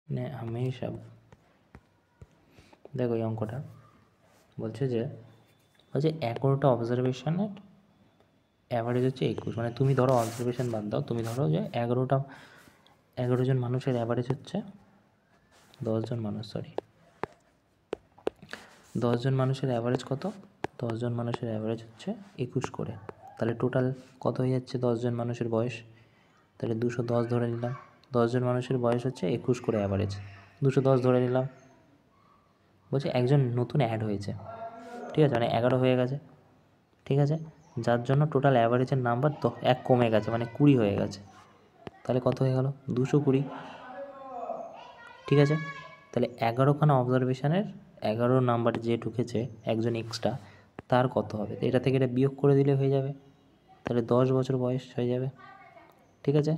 ने हमेशा देखो এই অঙ্কটা বলছে যে 11টা অবজারভেশনের অ্যাভারেজ হচ্ছে 21, মানে তুমি ধরো অবজারভেশন বাদ দাও, তুমি ধরো যে 11 জন মানুষের অ্যাভারেজ হচ্ছে 10 জন মানুষ, 10 জন মানুষের অ্যাভারেজ কত? 10 জন মানুষের অ্যাভারেজ হচ্ছে 21 করে। তাহলে টোটাল কত হয়ে যাচ্ছে 10 জন মানুষের বয়স? তাহলে 210 ধরে নিলাম। 10 জন মানুষের বয়স হচ্ছে 21 করে অ্যাভারেজ, 210 ধরে নিলাম। বলছে একজন নতুন অ্যাড হয়েছে, ঠিক আছে, মানে 11 হয়ে গেছে, ঠিক আছে, যার জন্য টোটাল অ্যাভারেজের নাম্বার 1 কমে গেছে, মানে 20 হয়ে গেছে। তাহলে কত হয়ে গেল? 220, ঠিক আছে। তাহলে 11খানা অবজারভেশনের 11 নাম্বার যে ঢুকেছে একজন এক্সট্রা, তার কত হবে? তো এটা থেকে এটা বিয়োগ করে দিলে হয়ে যাবে, তাহলে 10 বছর বয়স হয়ে যাবে, ঠিক আছে।